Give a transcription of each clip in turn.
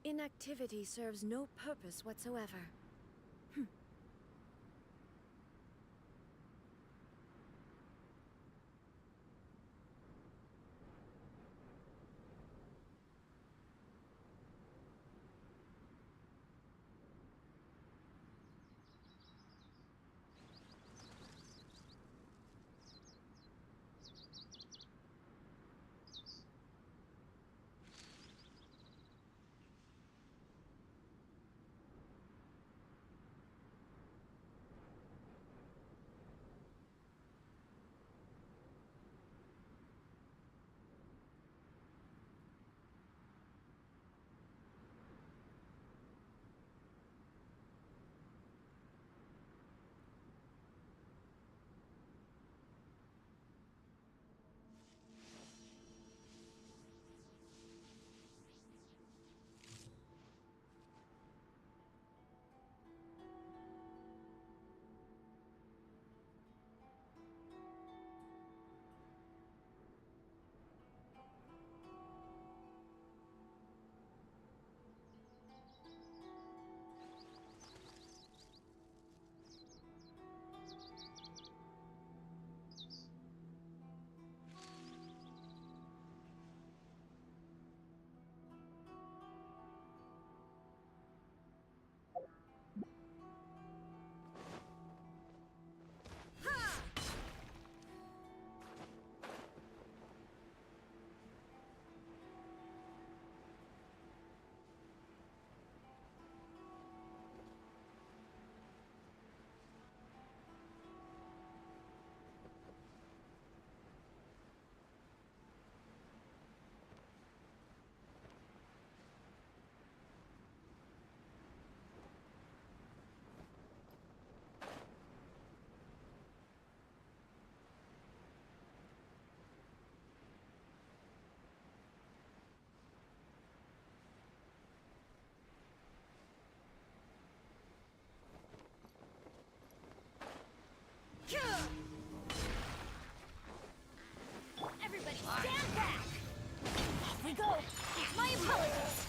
Inactivity serves no purpose whatsoever. Everybody stand back! Off we go! My apologies!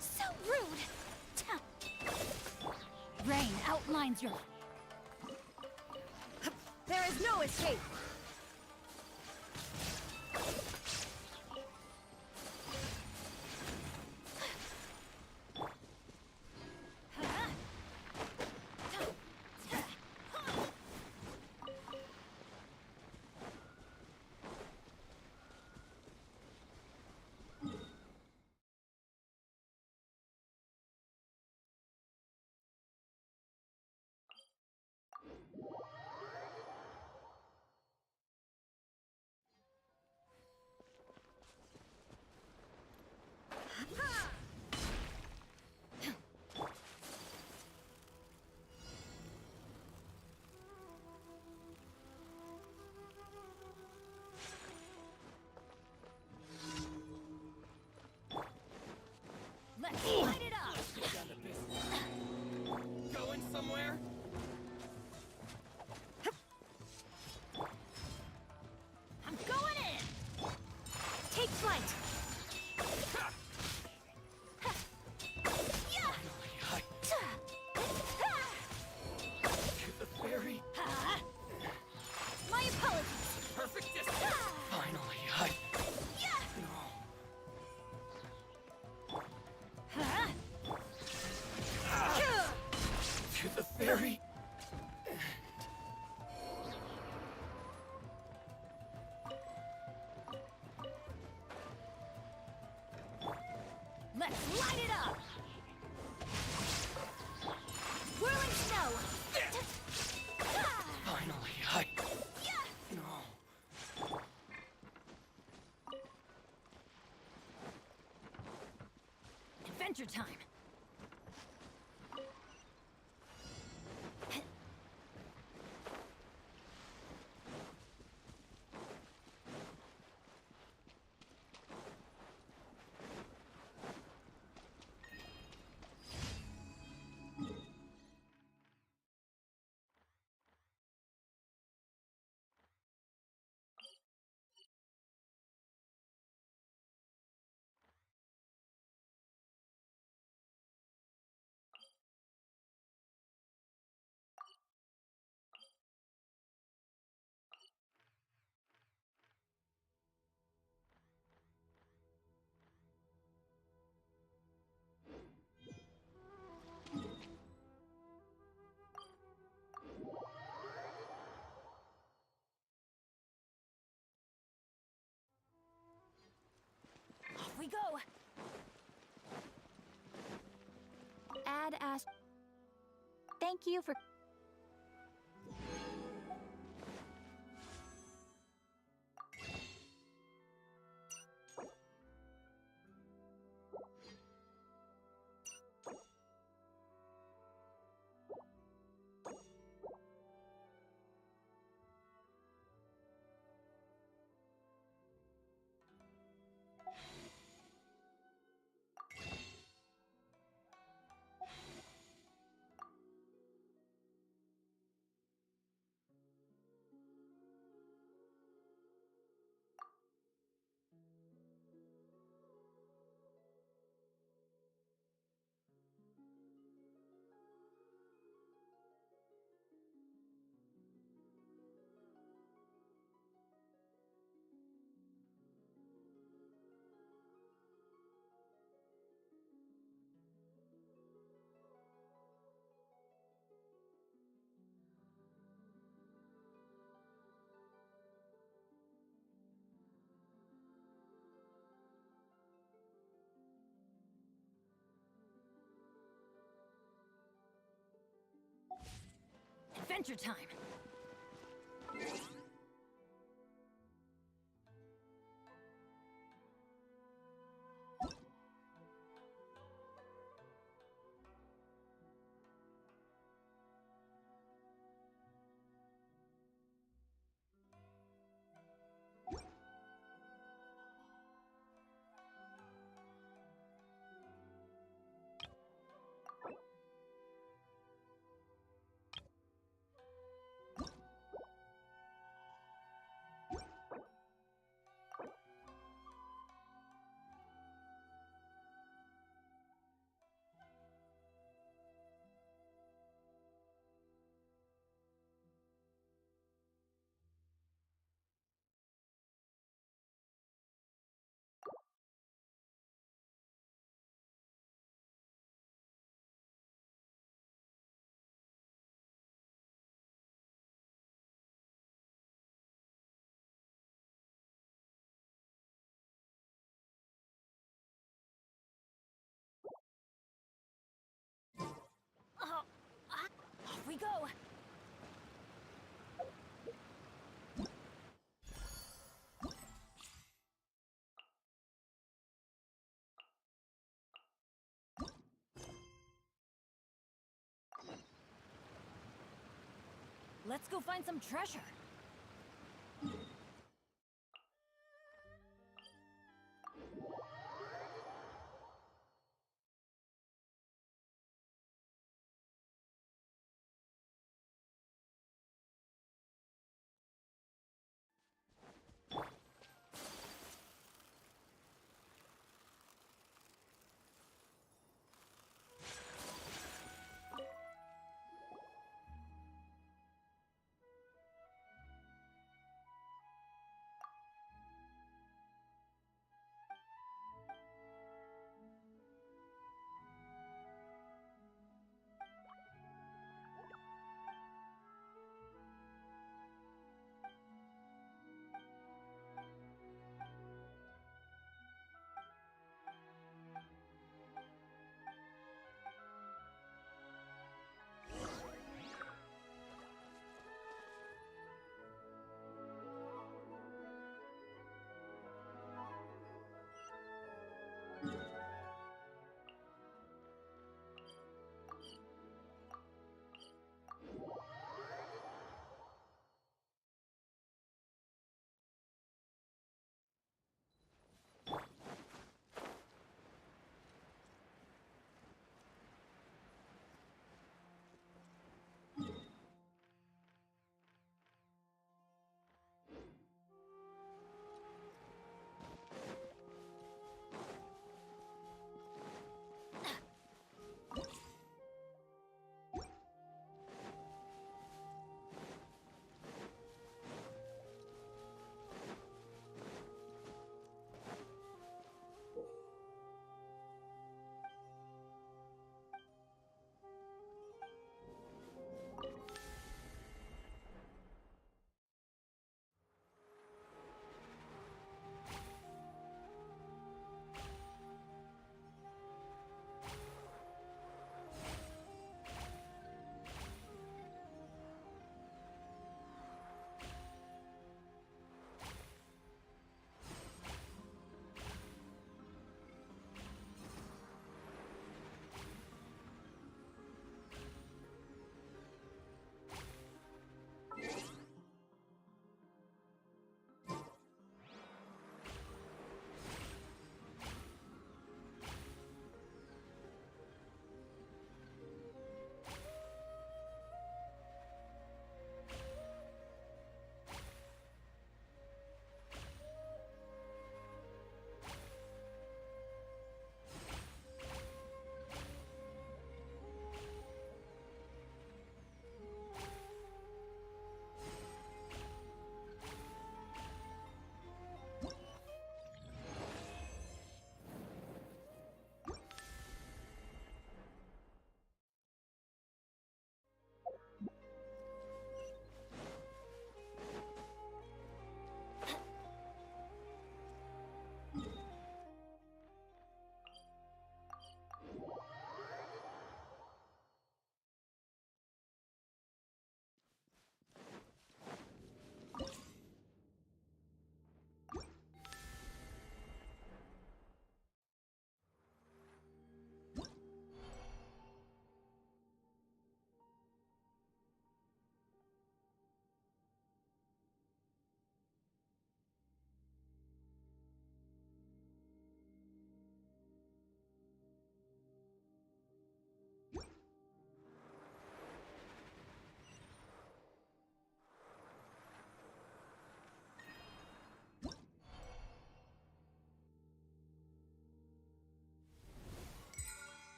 So rude! Rain outlines your... There is no escape! Let's light it up! Going somewhere? I'm going in! Take flight! The fairy. My apologies! Perfect distance. Finally, to the fairy. Let's light it up! Whirling snow! Finally, Adventure time! we go! Add Ast. Thank you for... Adventure time! Off we go! Let's go find some treasure!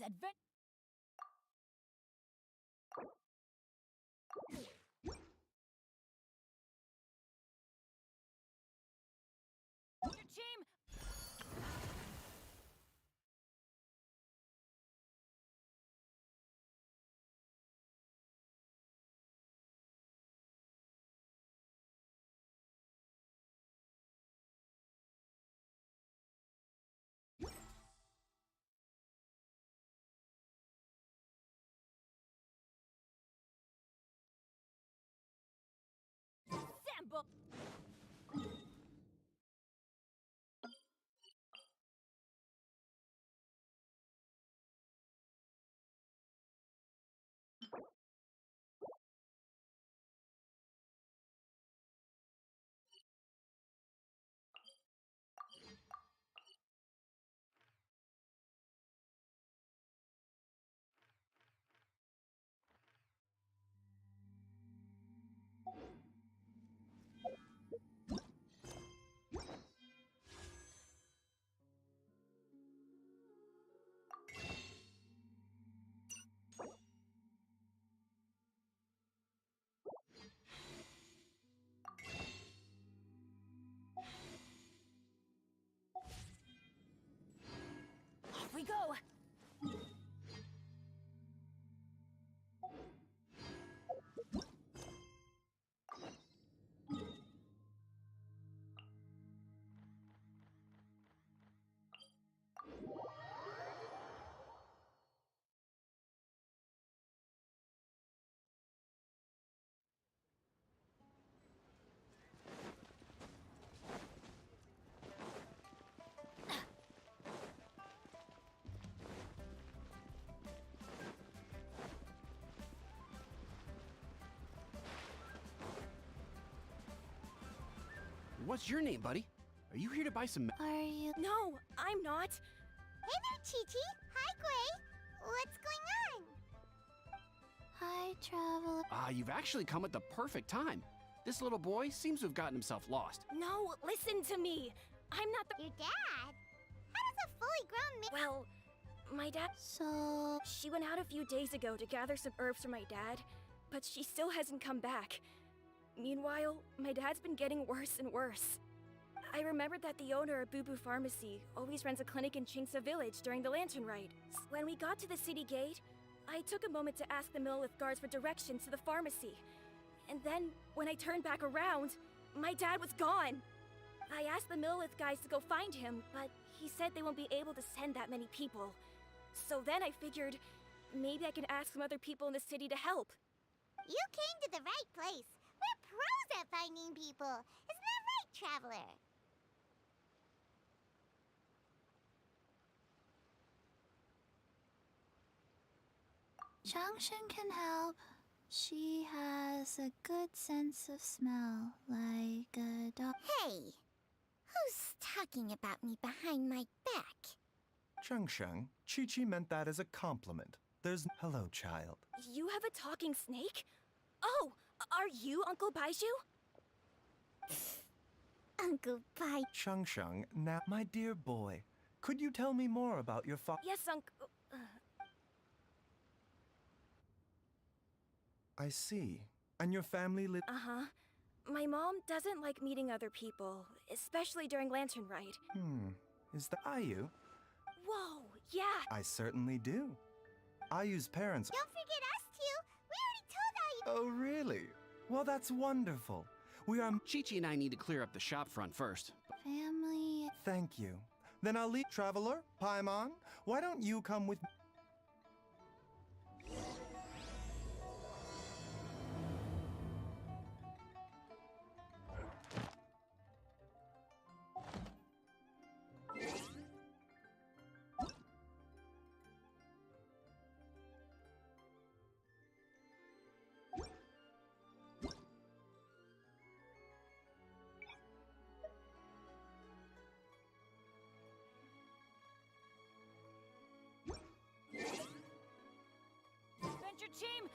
adventure team. Sambo. Off we go. What's your name, buddy? Are you here to buy some? Are you? No, I'm not. Hey there, Chi-Chi. Hi, Gray. What's going on? Hi, traveler. You've actually come at the perfect time. This little boy seems to have gotten himself lost. No, listen to me. I'm not the. Your dad? How does a fully grown man... Well, my dad. So, She went out a few days ago to gather some herbs for my dad, but she still hasn't come back. Meanwhile, my dad's been getting worse and worse. I remembered that the owner of Boo Boo Pharmacy always runs a clinic in Chingsa Village during the Lantern Rite. When we got to the city gate, I took a moment to ask the Millelith guards for directions to the pharmacy. And then, when I turned back around, my dad was gone. I asked the Millelith guys to go find him, but he said they won't be able to send that many people. So then I figured, maybe I can ask some other people in the city to help. You came to the right place. We're pros at finding people. Isn't that right, Traveler? Changshan can help. She has a good sense of smell, like a dog. Hey, who's talking about me behind my back? Changsheng, Chi-Chi meant that as a compliment. There's... Hello, child. You have a talking snake? Oh, are you Uncle Baiju? Uncle Bai. Changsheng, now, my dear boy, could you tell me more about your father? Yes, Uncle. I see. And your family live... Uh-huh. My mom doesn't like meeting other people, especially during Lantern Rite. Is that Ayu? Whoa, yeah. I certainly do. Ayu's parents... Don't forget us two. We already told Ayu. Oh, really? Well, that's wonderful. We are... Chi-Chi and I need to clear up the shop front first. Family. Thank you. Then I'll leave... Traveler, Paimon, why don't you come with... Venture team!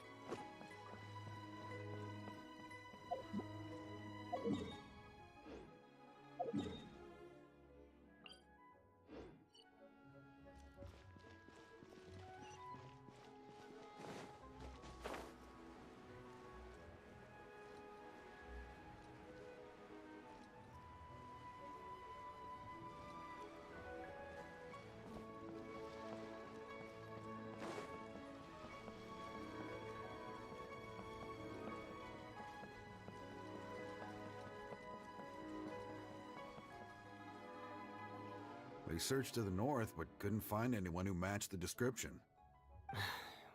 They searched to the north, but couldn't find anyone who matched the description.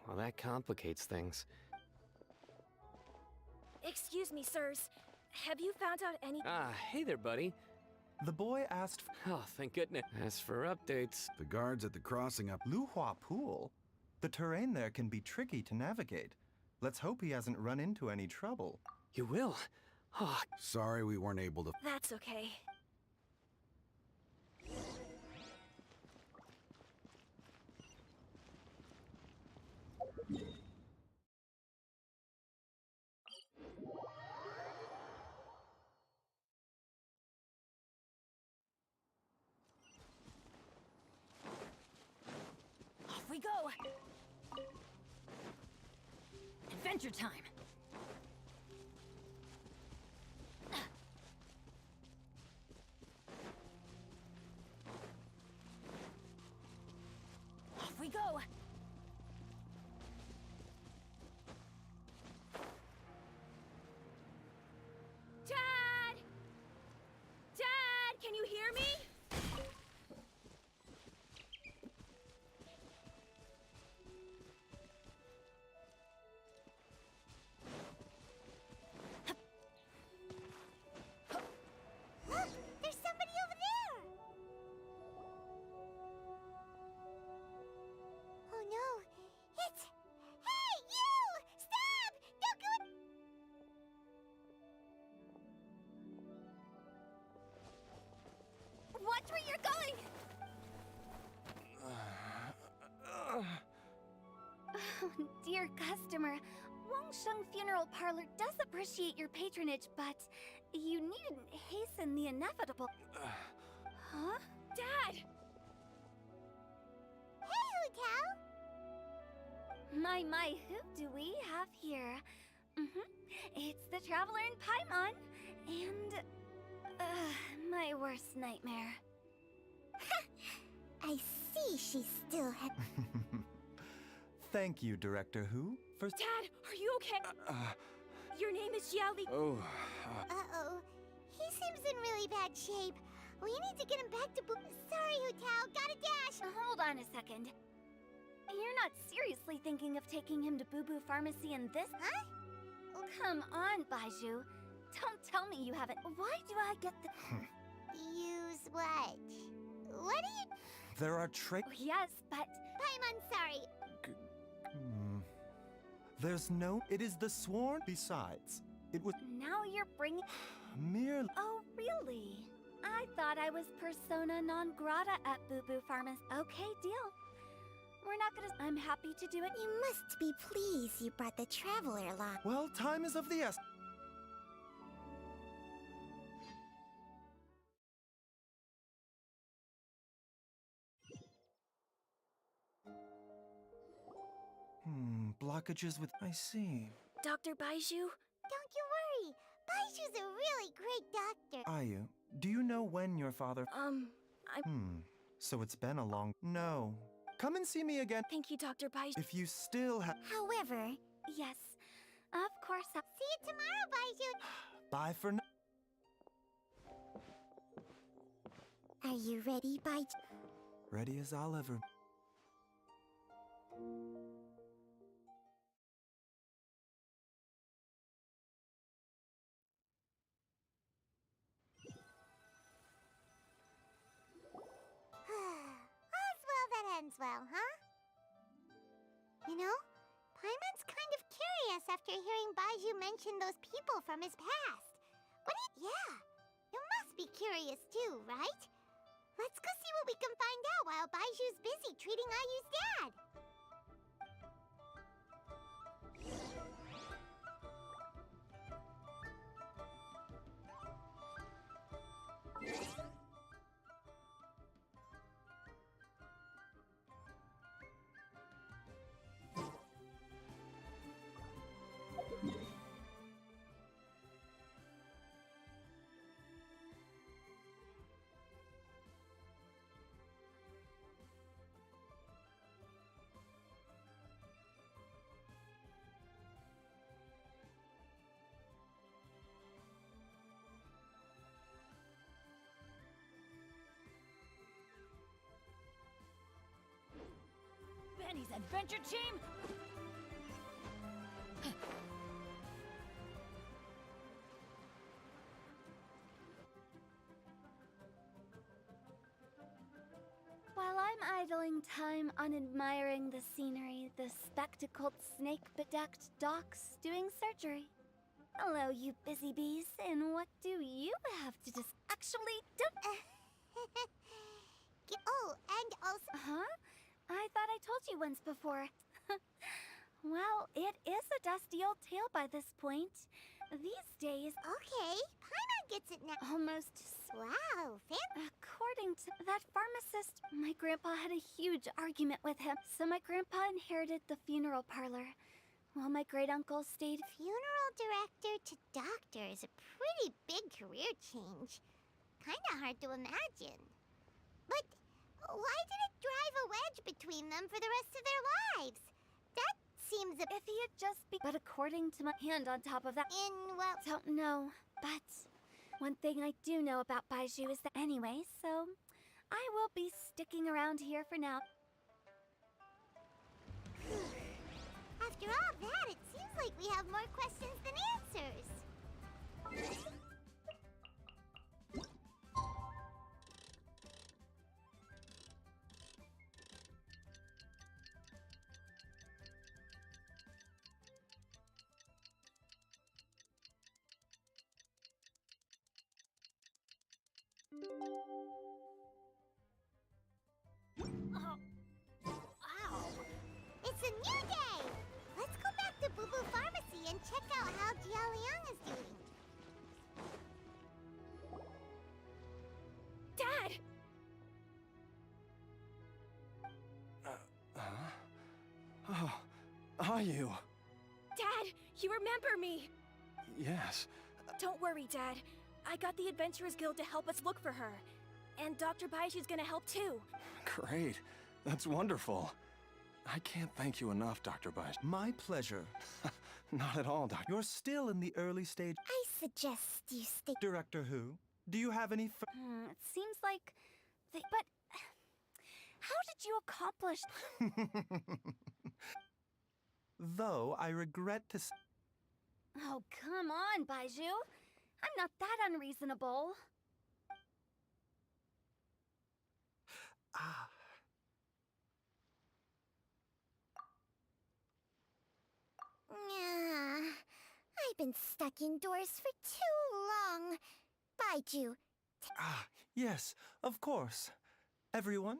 Well, that complicates things. Excuse me, sirs. Have you found out any- Ah, hey there, buddy. The boy asked Oh, thank goodness. As for updates... The guards at the crossing up... Luhua Pool. The terrain there can be tricky to navigate. Let's hope he hasn't run into any trouble. You will? Oh, Sorry we weren't able to... That's okay. Off we go! Adventure time! Off we go! Dad! Dad, can you hear me? Look, there's somebody over there! Oh no, it's... Hey, you! Stop! Don't go... Watch where you're going! Oh, dear customer, Wangsheng Funeral Parlor does appreciate your patronage, but you needn't hasten the inevitable. Huh? Dad! Hey, Hu Tao! My, who do we have here? It's the Traveler in Paimon, and my worst nightmare. I see she still had... Thank you, Director Hu, for... Dad, are you okay? Your name is Xiaoli. oh, Uh-oh. He seems in really bad shape. We need to get him back to Sorry, Hu Tao. Gotta dash! Hold on a second. You're not seriously thinking of taking him to Boo Boo Pharmacy in this? Huh? Come on, Baiju. Don't tell me you haven't. Why do I get the... Use what? What do you... There are trick... Oh, yes, but... Paimon, sorry. There's no... It is the sworn... Besides, it was Now you're bringing... merely... Oh, really? I thought I was persona non grata at Boo Boo Pharmacy. Okay, deal. We're not gonna... I'm happy to do it. You must be pleased you brought the Traveler along. Well, time is of the essence. Blockages with... I see. Dr. Baiju? Don't you worry. Baiju's a really great doctor. Ayu, do you know when your father... So it's been a long... No. Come and see me again Thank you, Dr. Baiju. if you still have... However, Yes, of course. see you tomorrow, Baiju. Bye for now. Are you ready, Baiju? Ready as I'll ever... All's well that ends well, huh? You know, Paimon's kind of curious after hearing Baiju mention those people from his past. What do you... Yeah, you must be curious too, right? Let's go see what we can find out while Baiju's busy treating Ayu's dad. Adventure team! While I'm idling time on admiring the scenery, the spectacled snake-bedecked docs doing surgery. Hello, you busy bees, and what do you have to actually don't— Oh, and also... Huh? I thought I told you once before. Well, it is a dusty old tale by this point. These days— Okay, Paimon gets it now. Almost. Wow, According to that pharmacist, my grandpa had a huge argument with him, so my grandpa inherited the funeral parlor, while my great-uncle stayed— Funeral director to doctor is a pretty big career change. Kinda hard to imagine. But why did it drive a wedge between them for the rest of their lives? That seems If he had just But according to my hand on top of that— well... Don't know, but one thing I do know about Baiju is that anyway, so I will be sticking around here for now. After all that, it seems like we have more questions than answers. It's a new day! Let's go back to Boo Boo Pharmacy and check out how Jialiang is doing. Dad! Oh, are you? Dad, you remember me! Yes. Don't worry, Dad. I got the Adventurers Guild to help us look for her. And Dr. Baiju's gonna help too. Great. That's wonderful. I can't thank you enough, Dr. Baij. My pleasure. Not at all, Doctor. You're still in the early stage. I suggest you stay. Director Who, do you have any It seems like but how did you accomplish— Though I regret to Oh, come on, Baiju. I'm not that unreasonable. I've been stuck indoors for too long. Baiju. Yes, of course. Everyone?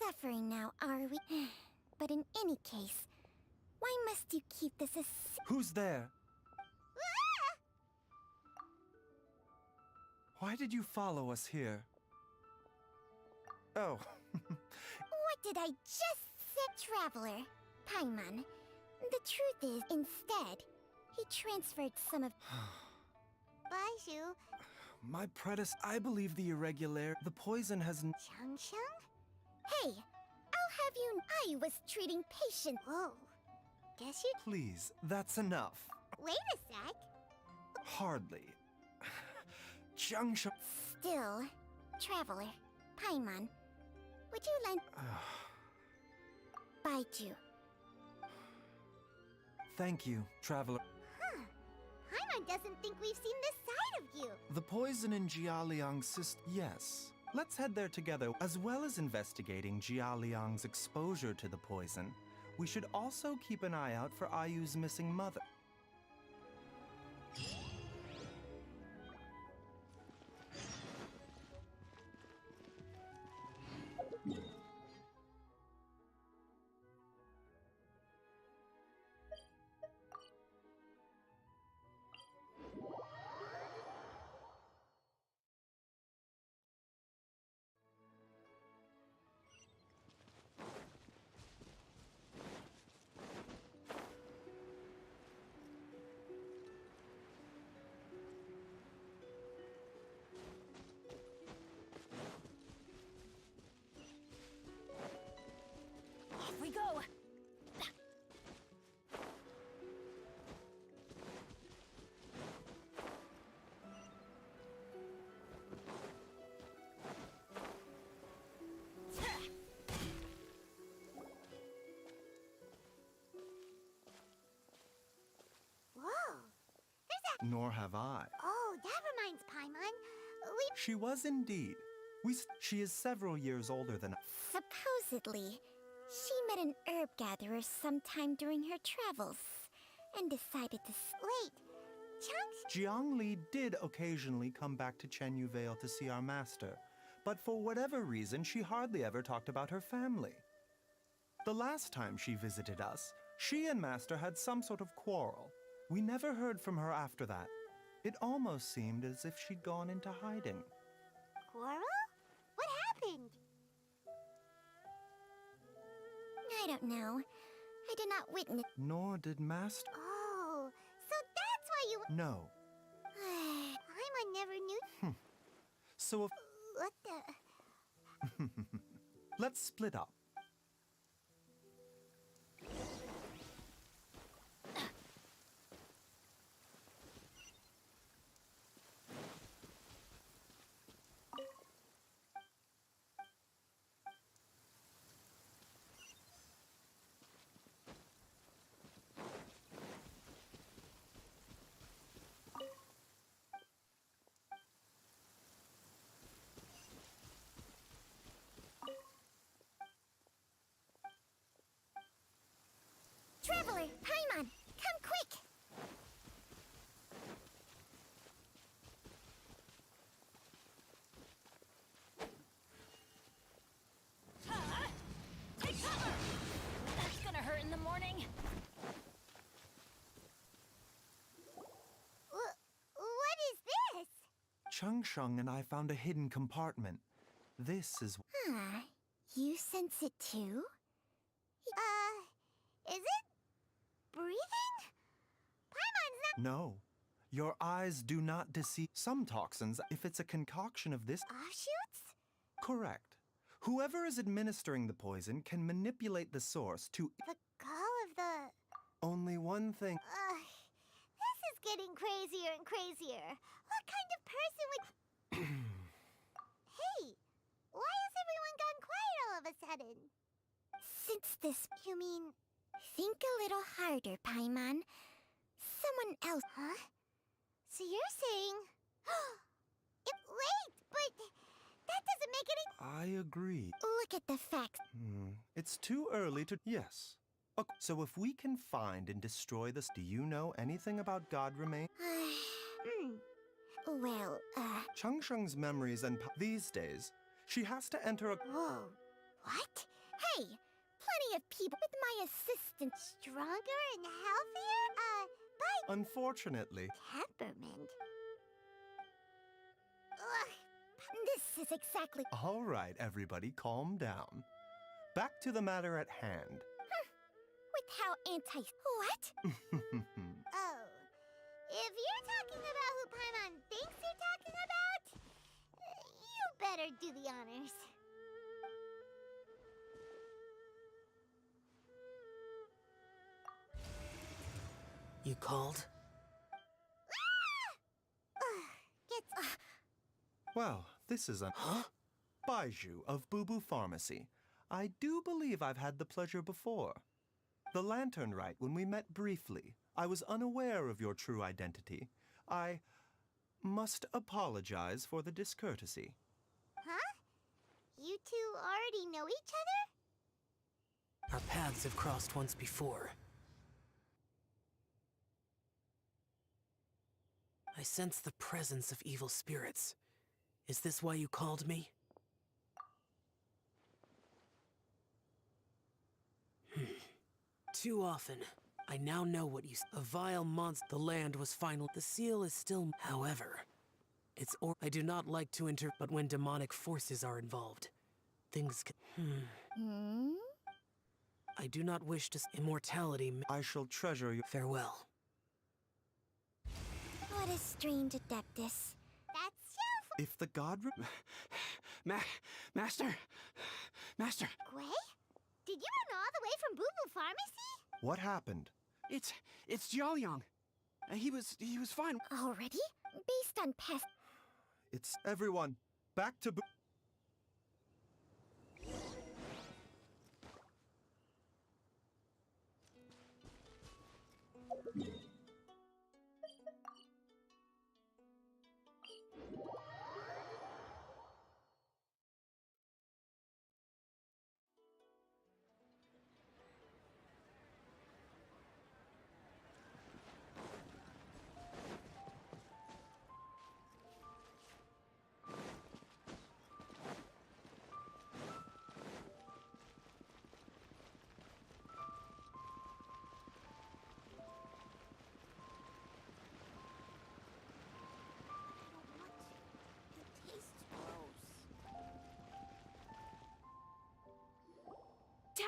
Suffering now, are we? But in any case, why must you keep this a Who's there? Why did you follow us here? Oh. What did I just say, Traveler? Paimon. The truth is, instead, he transferred some of... Baiju. My I believe the the poison has Changsheng? Hey, I'll have you... I was treating patient... Whoa. Guess you... Please, that's enough. Wait a sec. Hardly. Jiangsheng... Still, Traveler, Paimon, would you lend... Baiju. Thank you, Traveler. Huh. Paimon doesn't think we've seen this side of you. The poison in Jialiang's system... Yes. Let's head there together. As well as investigating Jialiang's exposure to the poison, we should also keep an eye out for Ayu's missing mother. Nor have I. Oh, that reminds Paimon. She was indeed. She is several years older than Supposedly, she met an herb gatherer sometime during her travels and decided to. Wait, Chunks? Jiang Li did occasionally come back to Chenyu Vale to see our master, but for whatever reason, she hardly ever talked about her family. The last time she visited us, she and Master had some sort of quarrel. We never heard from her after that. It almost seemed as if she'd gone into hiding. Quarrel? What happened? I don't know. I did not witness. Nor did Master. Oh, so that's why you. No. Paimon never knew. So if. What the? Let's split up. Traveler, Paimon, come quick! Take cover! That's gonna hurt in the morning. What is this? Chung Sheng and I found a hidden compartment. This is. You sense it too? Is it breathing? Paimon's not. No. Your eyes do not deceive. Some toxins, if it's a concoction of this. Offshoots? Correct. Whoever is administering the poison can manipulate the source to. The gall of the. Only one thing. This is getting crazier and crazier. What kind of person would. Hey, why has everyone gone quiet all of a sudden? Since this. You mean. Think a little harder, Paimon. Someone else. Huh? So you're saying. Wait, but. That doesn't make any. I agree. Look at the facts. It's too early to. Yes. Okay, so if we can find and destroy this. Do you know anything about God Remain? Well, Chung Sheng's memories and. These days, she has to enter a. Whoa. What? hey, plenty of people with my assistant. Stronger and healthier? By Unfortunately. temperament. This is exactly. All right, everybody, calm down. Back to the matter at hand. With how What? Oh. If you're talking about who Paimon thinks you're talking about, you better do the honors. You called? Gets Well, this is an Baiju of Boo Boo Pharmacy. I do believe I've had the pleasure before. The Lantern Rite, when we met briefly, I was unaware of your true identity. I must apologize for the discourtesy. Huh? You two already know each other? Our paths have crossed once before. I sense the presence of evil spirits. Is this why you called me? Too often. I now know what you A vile monster. The land was final. The seal is still. However, I do not like to enter, but when demonic forces are involved, things can. I do not wish to. Immortality. I shall treasure your. Farewell. What a strange adeptus. That's so If the god. Master! Master! Gui? Did you run all the way from Boo Boo Pharmacy? What happened? It's Jiaoliang. He was fine. Already? Based on past. It's everyone. Back to Boo.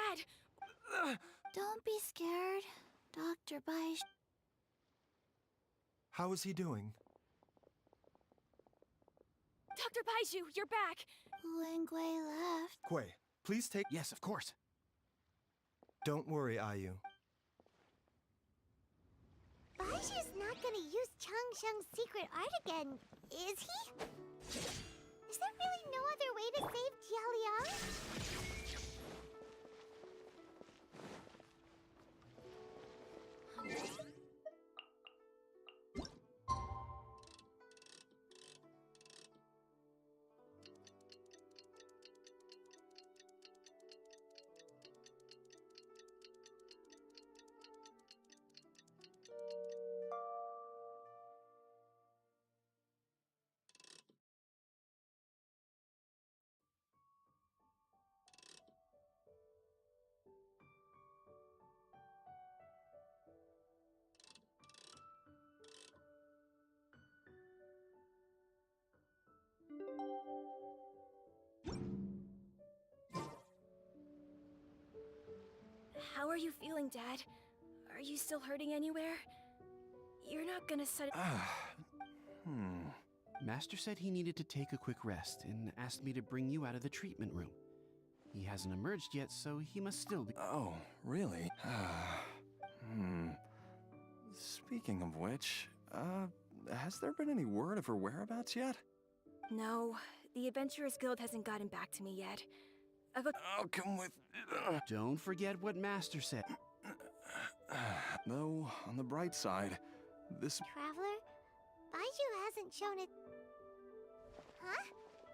Dad! Don't be scared, Dr. Baiju. How is he doing? Dr. Baiju, you're back! Lingwei left. Kuei, please take... Yes, of course. Don't worry, Ayu. Baiju's not gonna use Changsheng's secret art again, is he? Is there really no other way to save Jialiang? How are you feeling, Dad? Are you still hurting anywhere? You're not gonna set. Master said he needed to take a quick rest and asked me to bring you out of the treatment room. He hasn't emerged yet, so he must still be. Oh, really? Speaking of which, has there been any word of her whereabouts yet? No, the Adventurers Guild hasn't gotten back to me yet. I'll come with... Don't forget what Master said. Though, on the bright side, this... Traveler? Baiju hasn't shown it. Huh?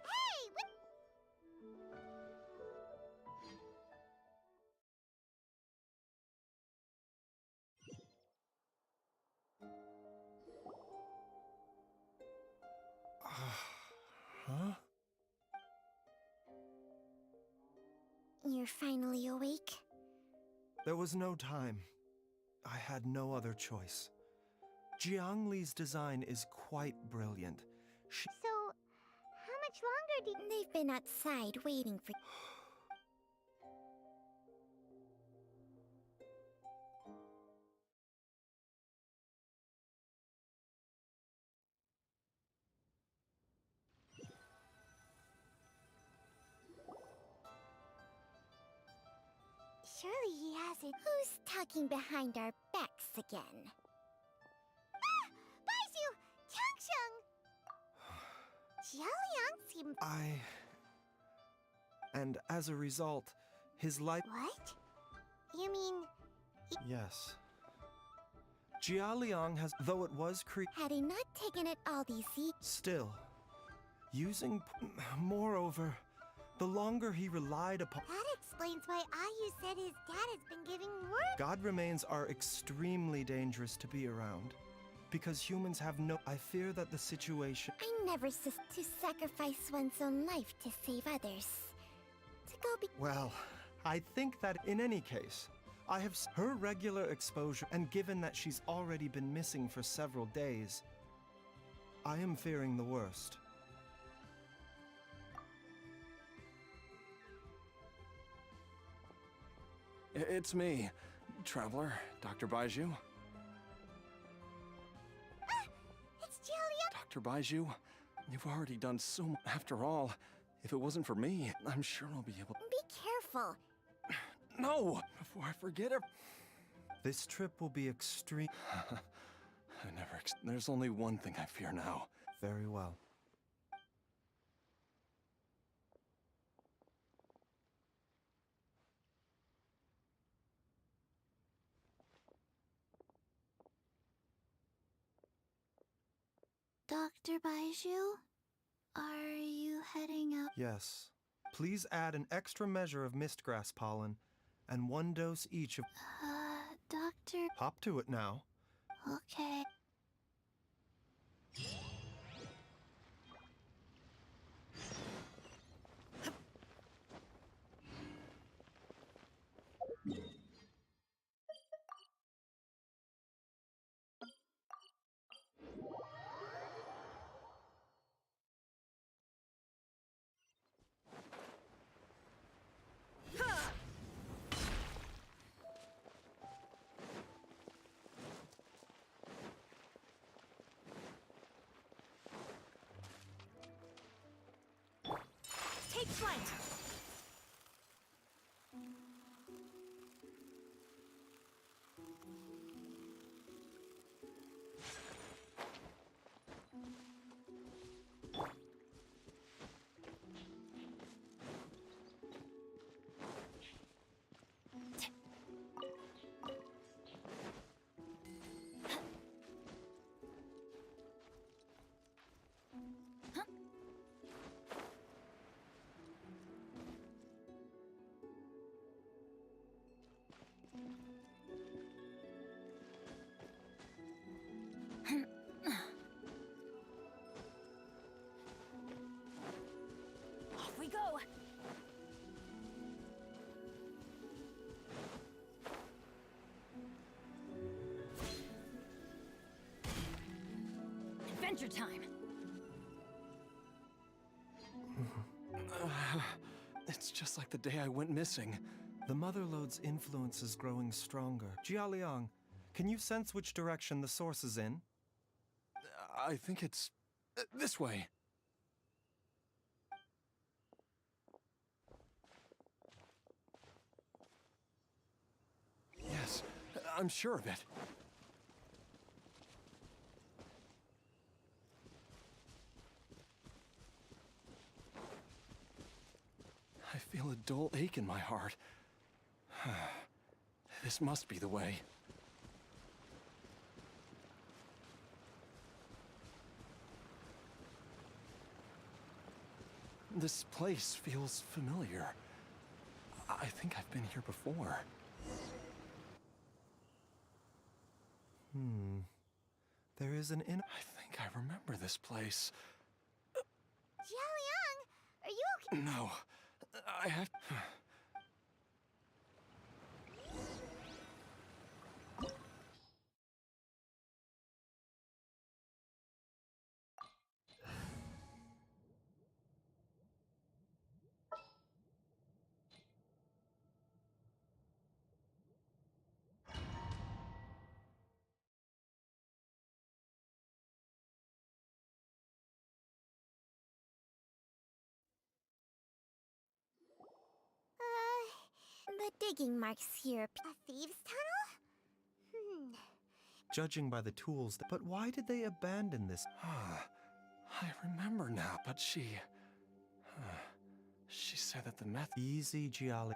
Hey, what? Huh? You're finally awake? There was no time. I had no other choice. Jiang Li's design is quite brilliant. So, how much longer did... They've been outside waiting for... Surely he hasn't... Who's talking behind our backs again? Ah! Baiju! Changsheng! Jialiang seemed... And as a result, his life... What? You mean... Yes. Jialiang has... Though it was Had he not taken it all these years... Still. Using... Moreover, the longer he relied upon... That explains why Ayu said his dad has been giving word... God remains are extremely dangerous to be around. Because humans have no... I fear that the situation... I never to sacrifice one's own life to save others. To go be... Well, I think that in any case, I have her regular exposure, and given that she's already been missing for several days, I am fearing the worst. It's me, Traveler, Dr. Baiju. Ah! It's Jialiang! Dr. Baiju, you've already done so much. After all, if it wasn't for me, I'm sure I'll be able... Be careful! No! Before I forget her... This trip will be extreme... There's only one thing I fear now. Very well. Dr. Baiju? Are you heading out? Yes. Please add an extra measure of mistgrass pollen, and 1 dose each of... Doctor... Hop to it now. Okay. fight! Off we go! Adventure time! It's just like the day I went missing. The Motherlode's influence is growing stronger. Jialiang, can you sense which direction the source is in? I think it's this way. Yes, I'm sure of it. I feel a dull ache in my heart. This must be the way. This place feels familiar. I think I've been here before. There is an I think I remember this place. Jialiang, are you okay? No, I have... The digging marks here. A thieves' tunnel? judging by the tools, but why did they abandon this? I remember now, but she said that the method... Easy, Jiali.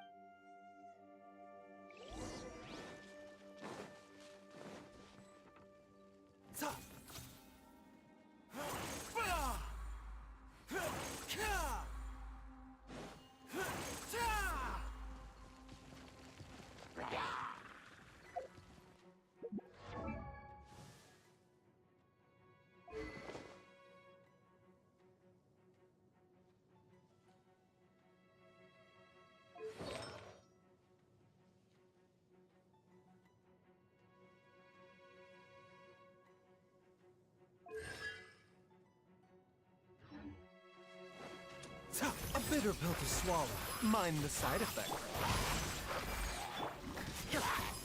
A bitter pill to swallow. Mind the side effect.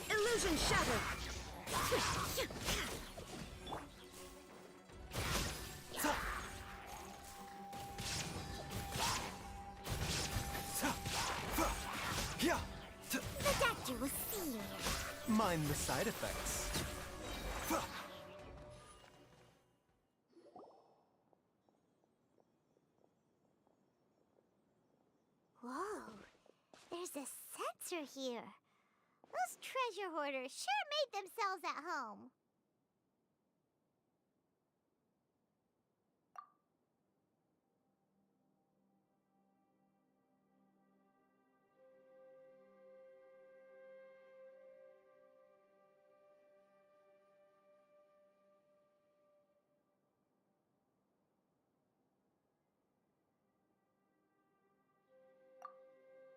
Illusion shattered! The doctor will see you. Mind the side effects. Whoa, there's a sensor here. Those treasure hoarders sure made themselves at home.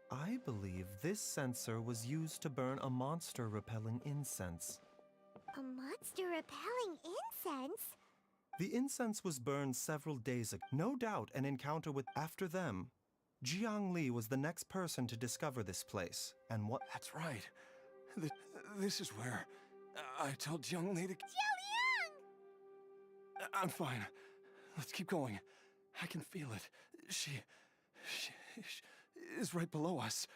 I believe this sensor was used to burn a monster-repelling incense. A monster repelling incense? The incense was burned several days ago. No doubt an encounter with... After them, Jiang Li was the next person to discover this place. And what... That's right. This is where I told Jiang Li to... Jialiang! I'm fine. Let's keep going. I can feel it. is right below us.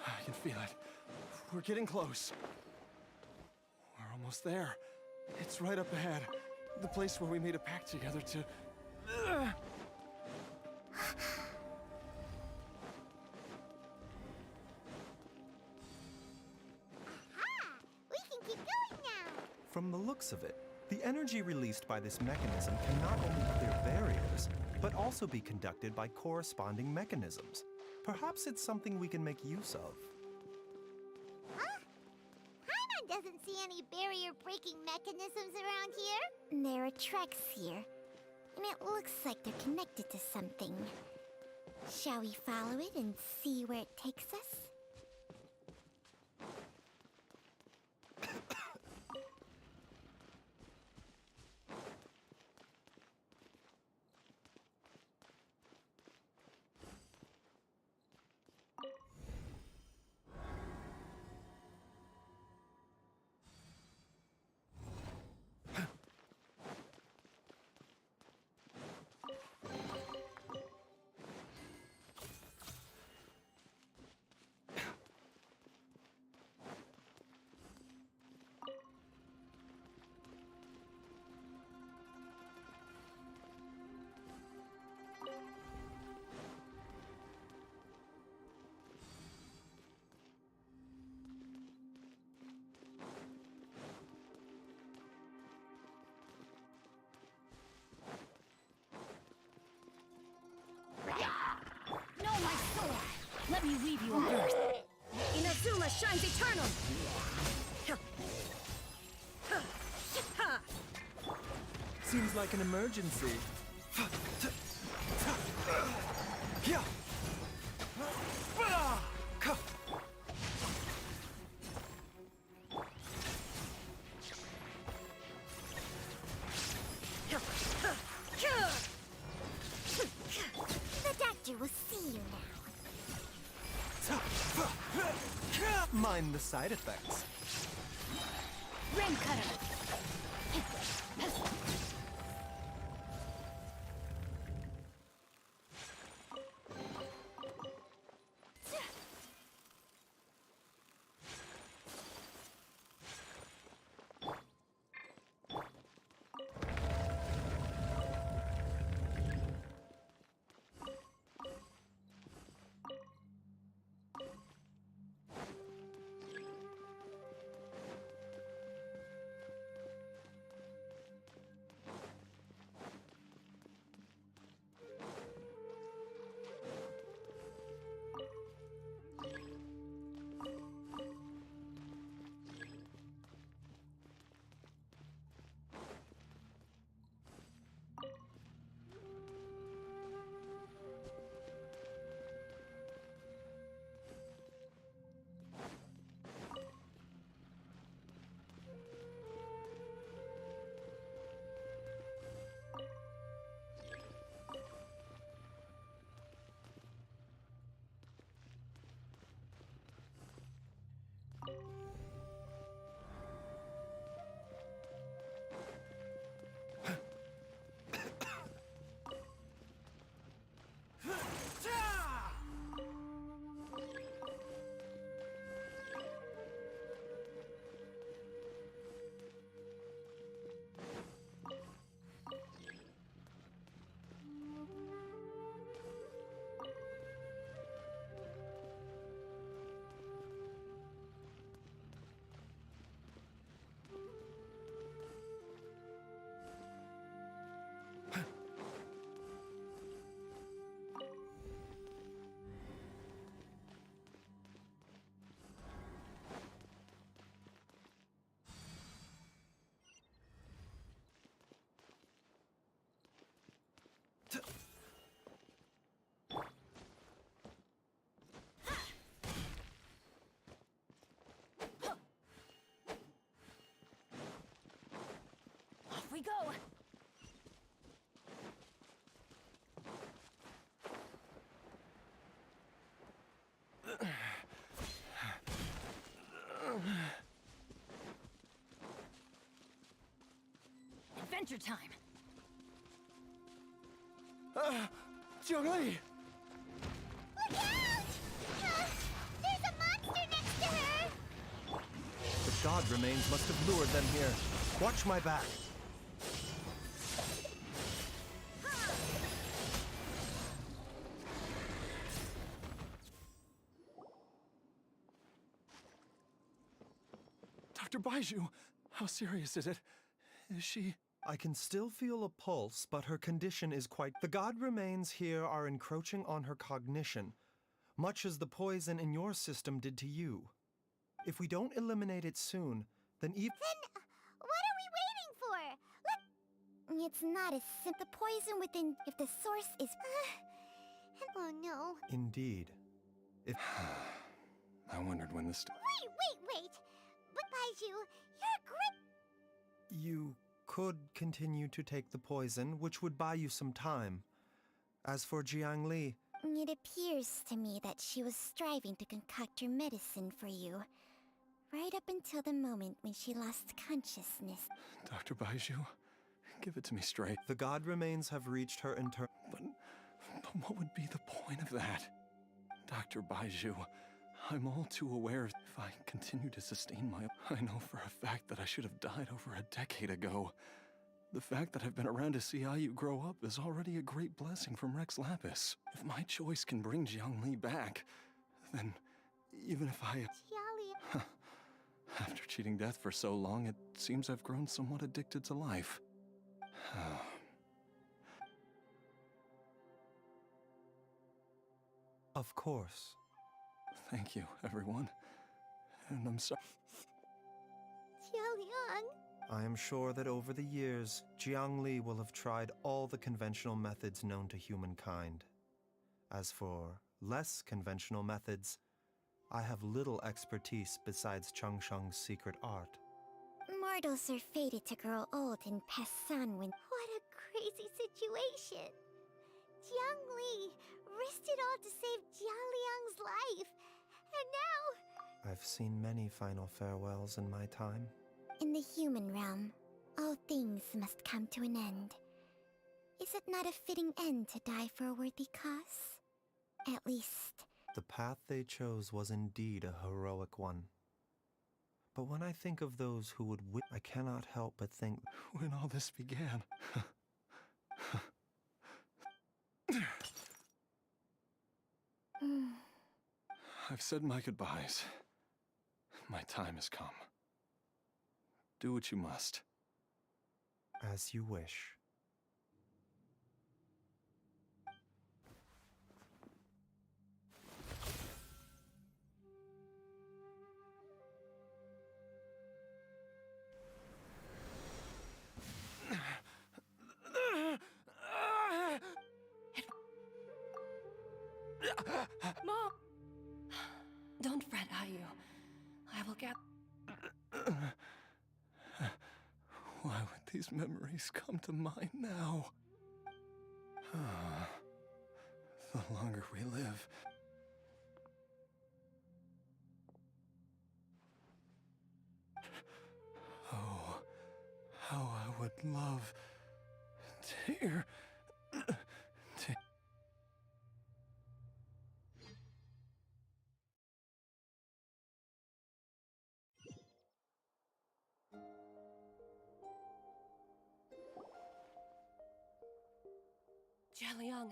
I can feel it. We're getting close. We're almost there. It's right up ahead. The place where we made a pact together to... We can keep going now! From the looks of it, the energy released by this mechanism can not only clear barriers, but also be conducted by corresponding mechanisms. Perhaps it's something we can make use of. Huh? Paimon doesn't see any barrier-breaking mechanisms around here. There are tracks here, and it looks like they're connected to something. Shall we follow it and see where it takes us? No, my sword! Let me weave you a verse. Inazuma shines eternal! Seems like an emergency. The doctor will see you now. Mind the side effects. Rim cutter! we go! Adventure time! Jiangli! Look out! There's a monster next to her! The god remains must have lured them here. Watch my back. Dr. Baiju, how serious is it? Is she... I can still feel a pulse, but her condition is quite... The god remains here are encroaching on her cognition, much as the poison in your system did to you. If we don't eliminate it soon, then Then, what are we waiting for? It's not as simple. The poison within, if the source is... Oh no. Indeed. If... I wondered when this... Wait! But Baiju, you're great. You could continue to take the poison, which would buy you some time. As for Jiangli... It appears to me that she was striving to concoct her medicine for you, right up until the moment when she lost consciousness. Dr. Baiju, give it to me straight. The god remains have reached her But what would be the point of that? Dr. Baiju, I'm all too aware if I continue to sustain my... I know for a fact that I should have died over a decade ago. The fact that I've been around to see IU grow up is already a great blessing from Rex Lapis. If my choice can bring Jiangli back, then even if I... Jiali. After cheating death for so long, it seems I've grown somewhat addicted to life. Of course. Thank you, everyone. And I'm sorry. Jialiang. I am sure that over the years, Jiangli will have tried all the conventional methods known to humankind. As for less conventional methods, I have little expertise besides Changsheng's secret art. Mortals are fated to grow old and pass on when... What a crazy situation. Jiangli risked it all to save Jialiang's life. And now... I've seen many final farewells in my time. In the human realm, all things must come to an end. Is it not a fitting end to die for a worthy cause? At least... The path they chose was indeed a heroic one. But when I think of those who would I cannot help but think... When all this began... I've said my goodbyes. My time has come. Do what you must. As you wish. Mom! Don't fret, Ayu. I will get... Why would these memories come to mind now? The longer we live... Oh, how I would love to hear... Jialiang!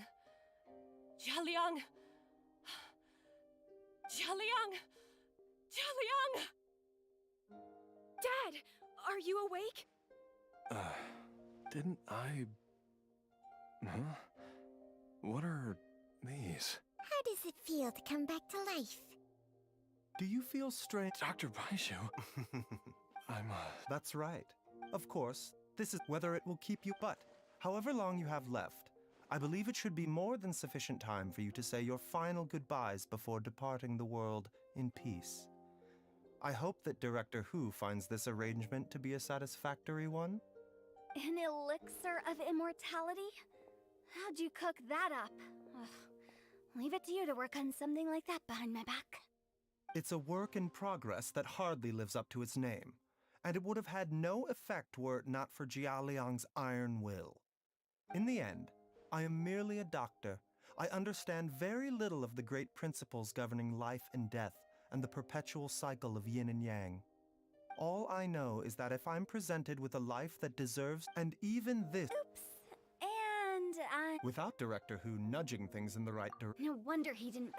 Jialiang! Jialiang! Jialiang! Dad, are you awake? Didn't I... Huh? What are these? How does it feel to come back to life? Do you feel strange? Dr. Baiju? I'm, That's right. Of course, this is whether it will keep you, but however long you have left, I believe it should be more than sufficient time for you to say your final goodbyes before departing the world in peace. I hope that Director Hu finds this arrangement to be a satisfactory one. An elixir of immortality? How'd you cook that up? Ugh. Leave it to you to work on something like that behind my back. It's a work in progress that hardly lives up to its name, and it would have had no effect were it not for Jialiang's iron will. In the end, I am merely a doctor. I understand very little of the great principles governing life and death and the perpetual cycle of yin and yang. All I know is that if I'm presented with a life that deserves, and even this— Oops. And without Director Who nudging things in the right direction. no wonder he didn't.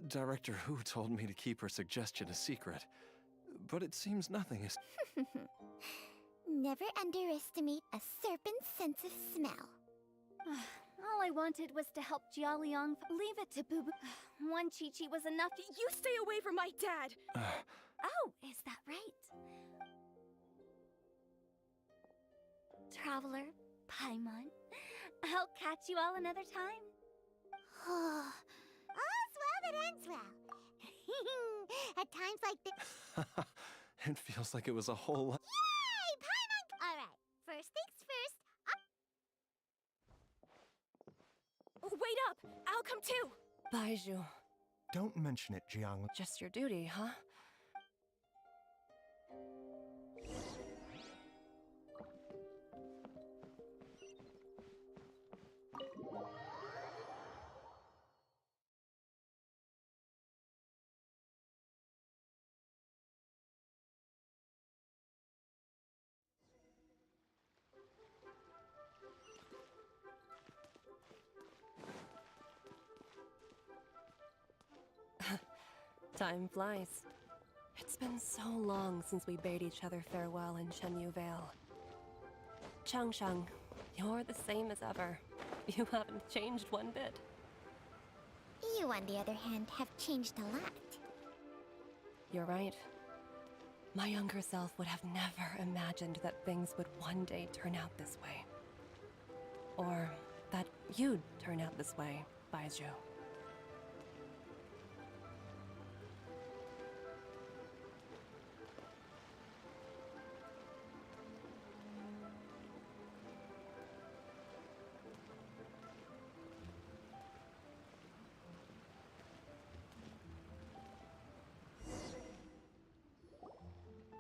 Director Who told me to keep her suggestion a secret, but it seems nothing is. Never underestimate a serpent's sense of smell. All I wanted was to help Jialiang. Leave it to Boo Boo. One Chi-Chi was enough. You stay away from my dad! Oh, is that right? Traveler, Paimon, I'll catch you all another time. All's well that ends well. At times like this. It feels like it was a whole lot. Yay! Paimon! Alright, first things first. Wait up! I'll come too! Baizhu, Don't mention it, Jiang. just your duty, huh? Time flies. It's been so long since we bade each other farewell in Shenyu Vale. Changshang, you're the same as ever. You haven't changed one bit. You, on the other hand, have changed a lot. You're right. My younger self would have never imagined that things would one day turn out this way. Or that you'd turn out this way, Baizhu.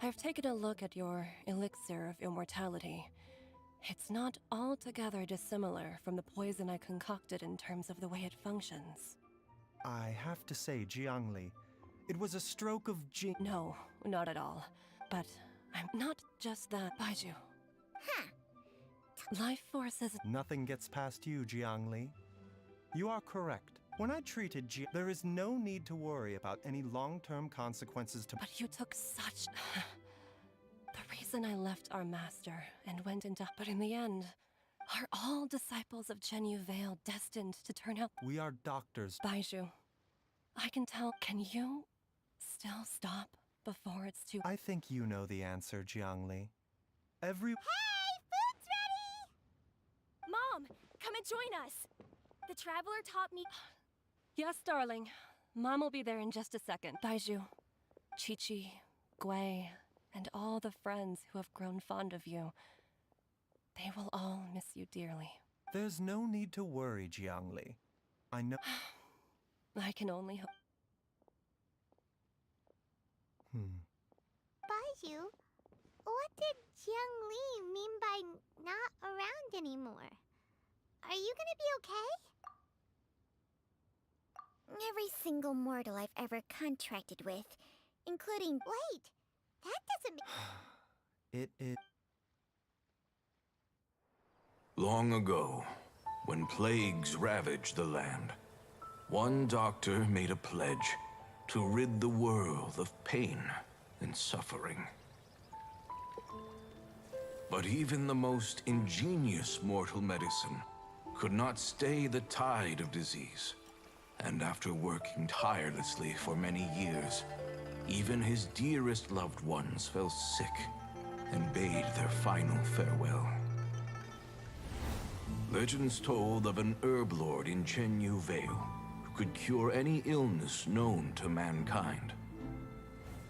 I've taken a look at your elixir of immortality. It's not altogether dissimilar from the poison I concocted in terms of the way it functions. I have to say, Jiangli, it was a stroke of No, not at all. But I'm not just that, Baizhu. Huh. Life force is— Nothing gets past you, Jiangli. You are correct. When I treated there is no need to worry about any long-term consequences to— But you took such— The reason I left our master and went into— But in the end, are all disciples of Shenyu Vale destined to turn out— We are doctors. Baizhu, I can tell— Can you still stop before it's too— I think you know the answer, Jiangli. Every— Hey, food's ready! Mom, come and join us! The Traveler taught me— Yes, darling. Mom will be there in just a second. Baizhu, Chi-Chi, Gui, and all the friends who have grown fond of you. They will all miss you dearly. There's no need to worry, Jiangli. I know— I can only hope— Baizhu, what did Jiang Li mean by not around anymore? Are you gonna be okay? Every single mortal I've ever contracted with, including— Wait, that doesn't mean— It is— Long ago, when plagues ravaged the land, one doctor made a pledge to rid the world of pain and suffering. But even the most ingenious mortal medicine could not stay the tide of disease. And after working tirelessly for many years, even his dearest loved ones fell sick and bade their final farewell. Legends told of an herb lord in Shenyu Vale who could cure any illness known to mankind.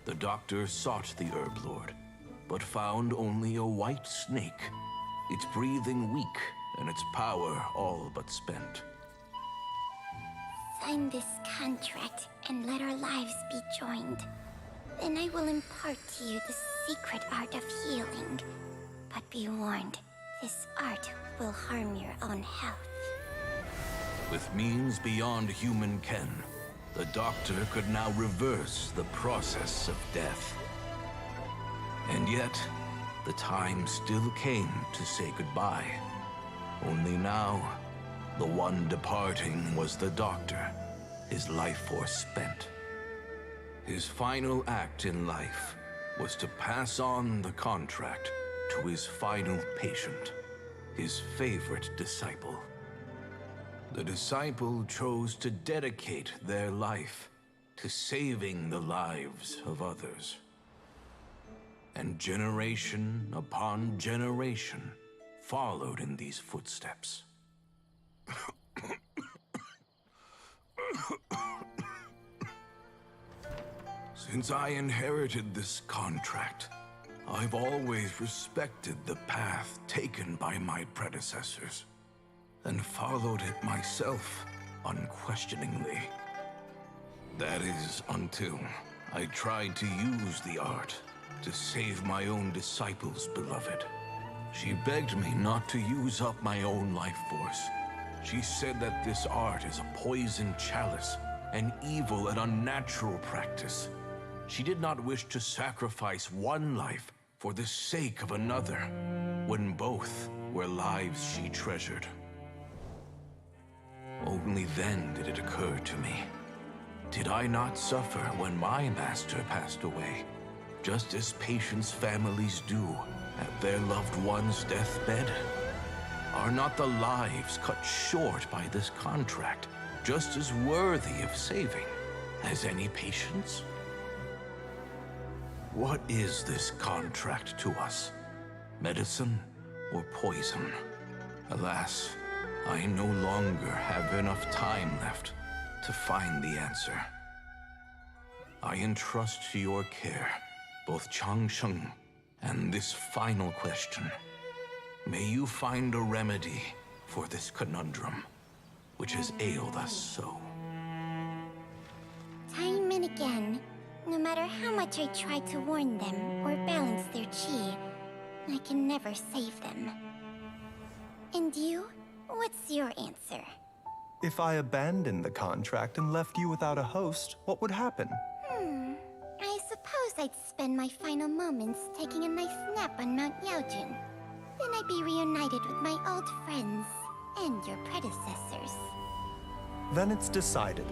The doctor sought the herb lord, but found only a white snake, its breathing weak and its power all but spent. Sign this contract and let our lives be joined. Then I will impart to you the secret art of healing. But be warned, this art will harm your own health. With means beyond human ken, the doctor could now reverse the process of death. And yet, the time still came to say goodbye. Only now, the one departing was the doctor, his life force spent. His final act in life was to pass on the contract to his final patient, his favorite disciple. The disciple chose to dedicate their life to saving the lives of others. And generation upon generation followed in these footsteps. Since I inherited this contract, I've always respected the path taken by my predecessors, and followed it myself unquestioningly. That is, until I tried to use the art to save my own disciple's beloved. She begged me not to use up my own life force. She said that this art is a poison chalice, an evil and unnatural practice. She did not wish to sacrifice one life for the sake of another, when both were lives she treasured. Only then did it occur to me. Did I not suffer when my master passed away, just as patients' families do at their loved one's deathbed? Are not the lives cut short by this contract just as worthy of saving as any patients? What is this contract to us? Medicine or poison? Alas, I no longer have enough time left to find the answer. I entrust to your care both Changsheng and this final question. May you find a remedy for this conundrum, which has ailed us so. Time and again, no matter how much I try to warn them or balance their chi, I can never save them. And you? What's your answer? If I abandoned the contract and left you without a host, what would happen? I suppose I'd spend my final moments taking a nice nap on Mount Yaojun. Then I'd be reunited with my old friends and your predecessors. Then it's decided.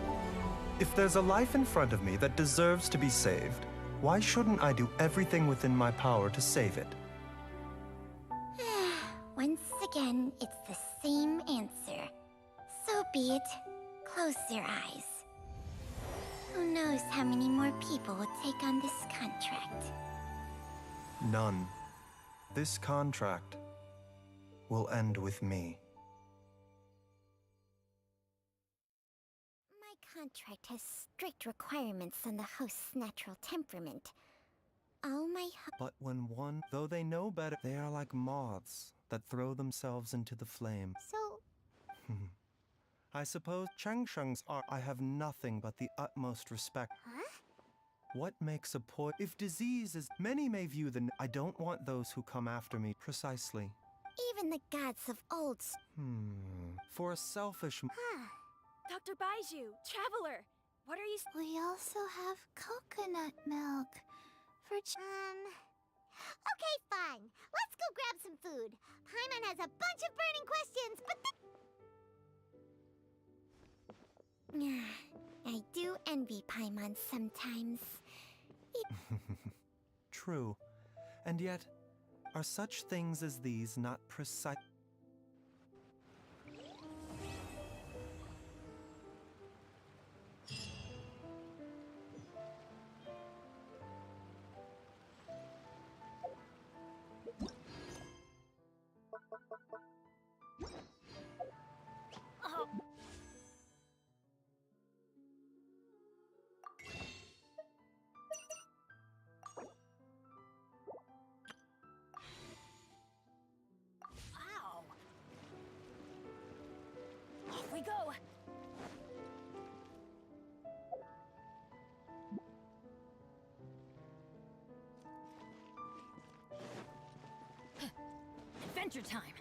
If there's a life in front of me that deserves to be saved, why shouldn't I do everything within my power to save it? Once again, it's the same answer. So be it. Close your eyes. Who knows how many more people will take on this contract? None. This contract will end with me. My contract has strict requirements on the host's natural temperament. All my But when one, though they know better, they are like moths that throw themselves into the flame. So, I suppose Changsheng's art, I have nothing but the utmost respect. What makes a if disease is, many may view the, I don't want those who come after me, precisely. even the gods of old. For a selfish. Dr. Baiju, Traveler, what are you? We also have coconut milk for Okay, fine. Let's go grab some food. Paimon has a bunch of burning questions, but I do envy Paimon sometimes. True. And yet, are such things as these not precise? adventure time.